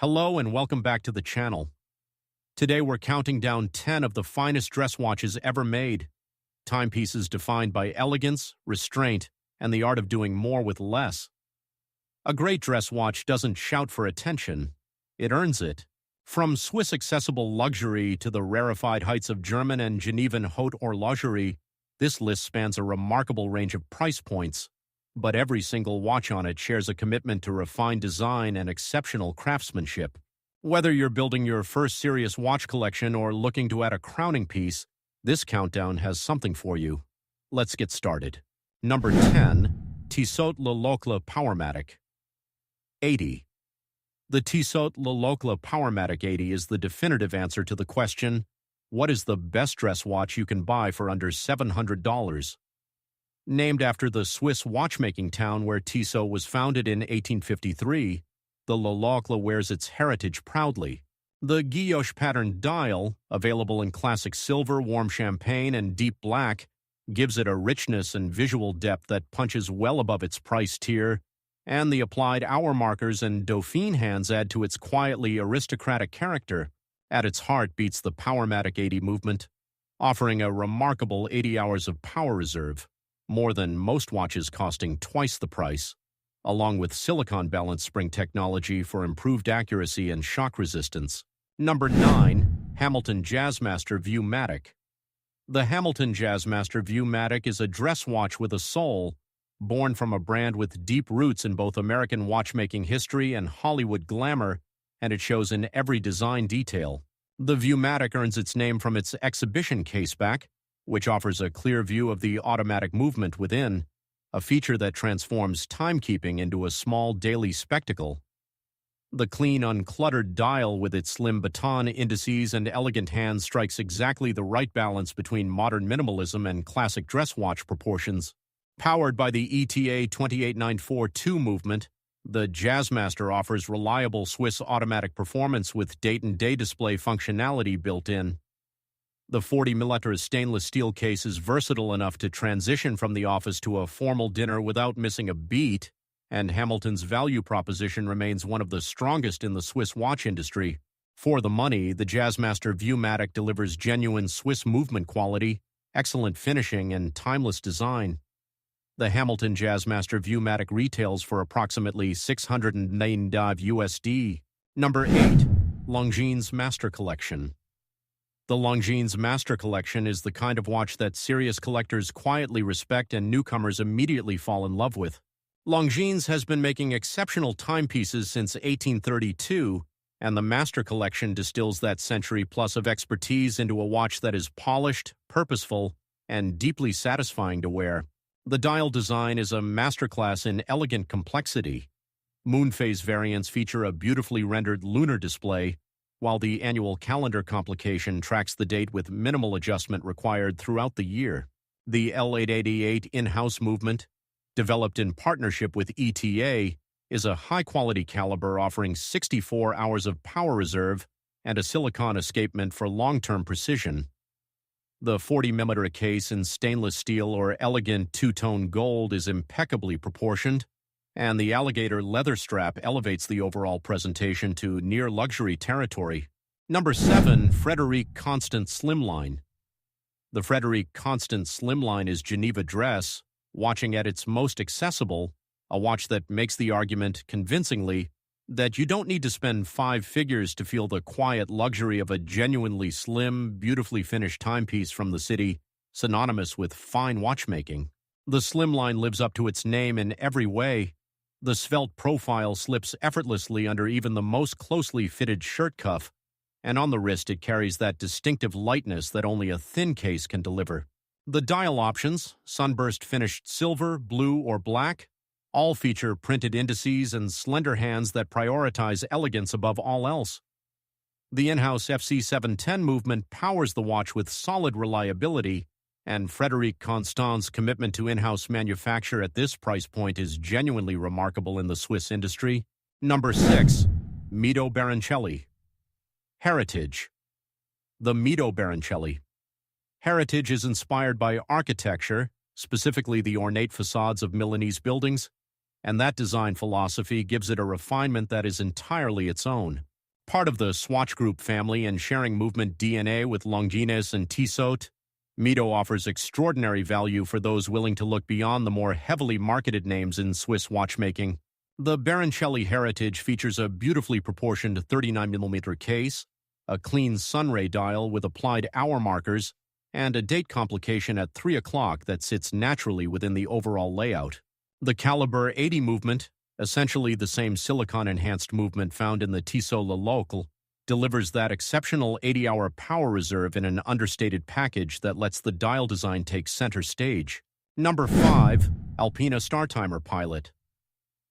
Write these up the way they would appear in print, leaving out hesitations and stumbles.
Hello and welcome back to the channel. Today we're counting down 10 of the finest dress watches ever made. Timepieces defined by elegance, restraint, and the art of doing more with less. A great dress watch doesn't shout for attention, it earns it. From Swiss accessible luxury to the rarefied heights of German and Genevan haute horlogerie, this list spans a remarkable range of price points. But every single watch on it shares a commitment to refined design and exceptional craftsmanship. Whether you're building your first serious watch collection or looking to add a crowning piece, this countdown has something for you. Let's get started. Number 10. Tissot Le Locle Powermatic 80. The Tissot Le Locle Powermatic 80 is the definitive answer to the question, what is the best dress watch you can buy for under $700? Named after the Swiss watchmaking town where Tissot was founded in 1853, the Le Locle wears its heritage proudly. The guilloche-patterned dial, available in classic silver, warm champagne, and deep black, gives it a richness and visual depth that punches well above its price tier, and the applied hour markers and Dauphine hands add to its quietly aristocratic character. At its heart beats the Powermatic 80 movement, offering a remarkable 80 hours of power reserve, more than most watches costing twice the price, along with silicon balance spring technology for improved accuracy and shock resistance. Number 9. Hamilton Jazzmaster Viewmatic. The Hamilton Jazzmaster Viewmatic is a dress watch with a soul, born from a brand with deep roots in both American watchmaking history and Hollywood glamour, and it shows in every design detail. The Viewmatic earns its name from its exhibition caseback, which offers a clear view of the automatic movement within, a feature that transforms timekeeping into a small daily spectacle. The clean, uncluttered dial with its slim baton indices and elegant hands strikes exactly the right balance between modern minimalism and classic dress watch proportions. Powered by the ETA 28942 movement, the Jazzmaster offers reliable Swiss automatic performance with date-and-day display functionality built in. The 40mm stainless steel case is versatile enough to transition from the office to a formal dinner without missing a beat, and Hamilton's value proposition remains one of the strongest in the Swiss watch industry. For the money, the Jazzmaster Viewmatic delivers genuine Swiss movement quality, excellent finishing, and timeless design. The Hamilton Jazzmaster Viewmatic retails for approximately $609 USD. Number 8. Longines Master Collection. The Longines Master Collection is the kind of watch that serious collectors quietly respect and newcomers immediately fall in love with. Longines has been making exceptional timepieces since 1832, and the Master Collection distills that century-plus of expertise into a watch that is polished, purposeful, and deeply satisfying to wear. The dial design is a masterclass in elegant complexity. Moon phase variants feature a beautifully rendered lunar display, while the annual calendar complication tracks the date with minimal adjustment required throughout the year. The L888 in-house movement, developed in partnership with ETA, is a high-quality caliber offering 64 hours of power reserve and a silicon escapement for long-term precision. The 40mm case in stainless steel or elegant two-tone gold is impeccably proportioned, and the alligator leather strap elevates the overall presentation to near-luxury territory. Number 7. Frederique Constant Slimline. The Frederique Constant Slimline is Geneva dress, watching at its most accessible, a watch that makes the argument convincingly that you don't need to spend 5 figures to feel the quiet luxury of a genuinely slim, beautifully finished timepiece from the city, synonymous with fine watchmaking. The Slimline lives up to its name in every way. The svelte profile slips effortlessly under even the most closely fitted shirt cuff, and on the wrist it carries that distinctive lightness that only a thin case can deliver. The dial options, sunburst finished silver, blue, or black, all feature printed indices and slender hands that prioritize elegance above all else. The in-house FC710 movement powers the watch with solid reliability, and Frederique Constant's commitment to in-house manufacture at this price point is genuinely remarkable in the Swiss industry. Number 6. Mito Baroncelli. Heritage. The Mito Baroncelli. Heritage is inspired by architecture, specifically the ornate facades of Milanese buildings, and that design philosophy gives it a refinement that is entirely its own. Part of the Swatch Group family and sharing movement DNA with Longines and Tissot, Mito offers extraordinary value for those willing to look beyond the more heavily marketed names in Swiss watchmaking. The Baroncelli Heritage features a beautifully proportioned 39mm case, a clean sunray dial with applied hour markers, and a date complication at 3 o'clock that sits naturally within the overall layout. The Caliber 80 movement, essentially the same silicon-enhanced movement found in the Tissot Le Local, delivers that exceptional 80-hour power reserve in an understated package that lets the dial design take center stage. Number 5. Alpina Star Timer Pilot.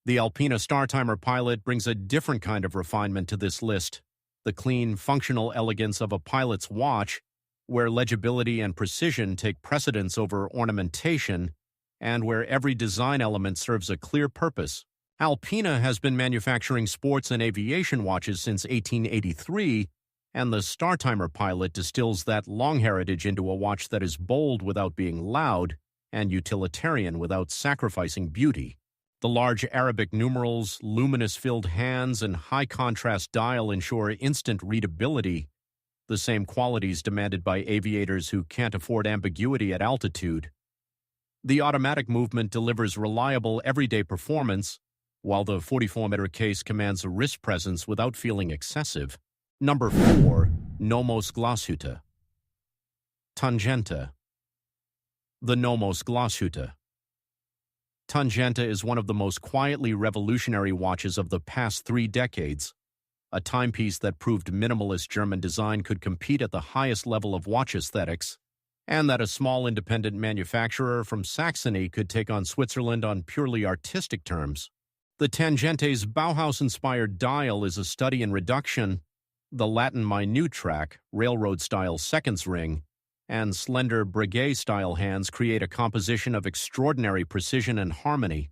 The Alpina Star Timer Pilot brings a different kind of refinement to this list, the clean, functional elegance of a pilot's watch, where legibility and precision take precedence over ornamentation, and where every design element serves a clear purpose. Alpina has been manufacturing sports and aviation watches since 1883, and the Star Timer Pilot distills that long heritage into a watch that is bold without being loud and utilitarian without sacrificing beauty. The large Arabic numerals, luminous-filled hands, and high-contrast dial ensure instant readability, the same qualities demanded by aviators who can't afford ambiguity at altitude. The automatic movement delivers reliable everyday performance, while the 44mm case commands a wrist presence without feeling excessive. Number 4. Nomos Glashütte. Tangente. The Nomos Glashütte. Tangente is one of the most quietly revolutionary watches of the past 3 decades, a timepiece that proved minimalist German design could compete at the highest level of watch aesthetics, and that a small independent manufacturer from Saxony could take on Switzerland on purely artistic terms. The Tangente's Bauhaus-inspired dial is a study in reduction, the Latin minute track, railroad-style seconds ring, and slender breguet-style hands create a composition of extraordinary precision and harmony.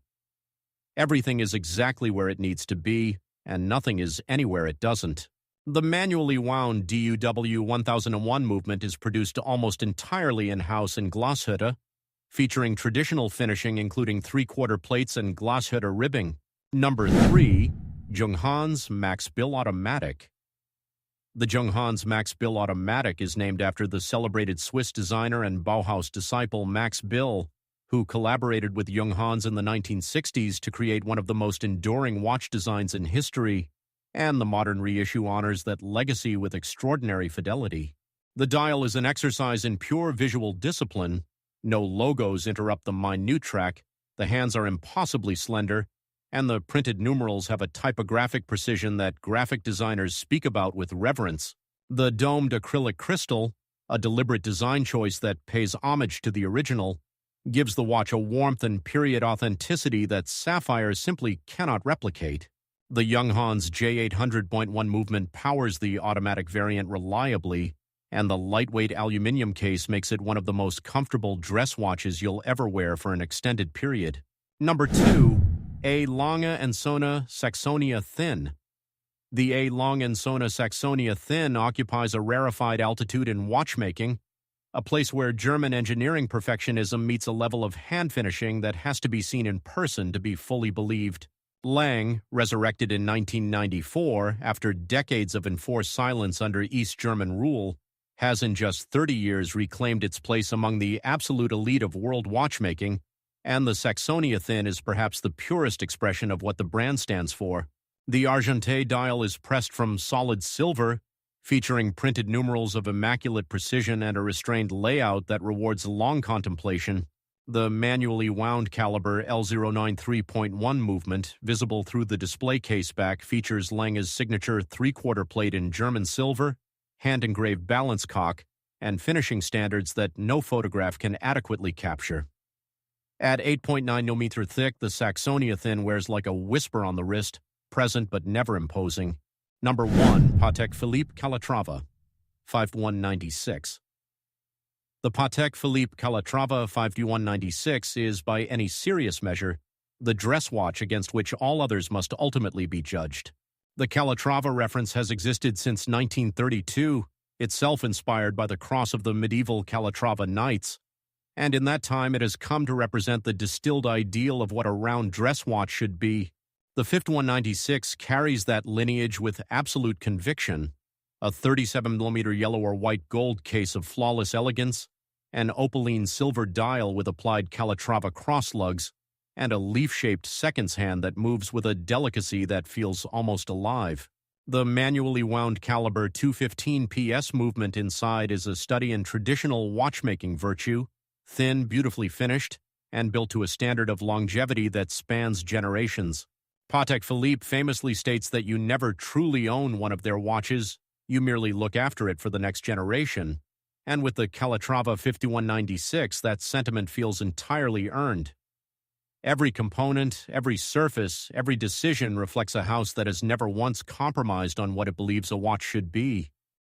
Everything is exactly where it needs to be, and nothing is anywhere it doesn't. The manually wound DUW 1001 movement is produced almost entirely in-house in Glashütte, featuring traditional finishing including 3/4 plates and Glashütte ribbing. Number 3. Junghans Max Bill Automatic. The Junghans Max Bill Automatic is named after the celebrated Swiss designer and Bauhaus disciple Max Bill, who collaborated with Junghans in the 1960s to create one of the most enduring watch designs in history, and the modern reissue honors that legacy with extraordinary fidelity. The dial is an exercise in pure visual discipline. No logos interrupt the minute track, the hands are impossibly slender, and the printed numerals have a typographic precision that graphic designers speak about with reverence. The domed acrylic crystal, a deliberate design choice that pays homage to the original, gives the watch a warmth and period authenticity that sapphires simply cannot replicate. The Junghans J800.1 movement powers the automatic variant reliably, and the lightweight aluminum case makes it one of the most comfortable dress watches you'll ever wear for an extended period. Number 2. A. Lange and Söhne Saxonia Thin. The A. Lange and Söhne Saxonia Thin occupies a rarefied altitude in watchmaking, a place where German engineering perfectionism meets a level of hand finishing that has to be seen in person to be fully believed. Lange, resurrected in 1994 after decades of enforced silence under East German rule, has in just 30 years reclaimed its place among the absolute elite of world watchmaking, and the Saxonia Thin is perhaps the purest expression of what the brand stands for. The Argente dial is pressed from solid silver, featuring printed numerals of immaculate precision and a restrained layout that rewards long contemplation. The manually wound caliber L093.1 movement, visible through the display case back, features Lange's signature 3/4 plate in German silver, hand-engraved balance cock, and finishing standards that no photograph can adequately capture. At 8.9 mm thick, the Saxonia Thin wears like a whisper on the wrist, present but never imposing. Number 1. Patek Philippe Calatrava, 5196. The Patek Philippe Calatrava 5196 is, by any serious measure, the dress watch against which all others must ultimately be judged. The Calatrava reference has existed since 1932, itself inspired by the cross of the medieval Calatrava Knights, and in that time it has come to represent the distilled ideal of what a round dress watch should be. The 5196 carries that lineage with absolute conviction, a 37mm yellow or white gold case of flawless elegance, an opaline silver dial with applied Calatrava cross lugs, and a leaf-shaped seconds hand that moves with a delicacy that feels almost alive. The manually wound caliber 215 PS movement inside is a study in traditional watchmaking virtue, thin, beautifully finished, and built to a standard of longevity that spans generations. Patek Philippe famously states that you never truly own one of their watches, you merely look after it for the next generation, and with the Calatrava 5196, that sentiment feels entirely earned. Every component, every surface, every decision reflects a house that has never once compromised on what it believes a watch should be.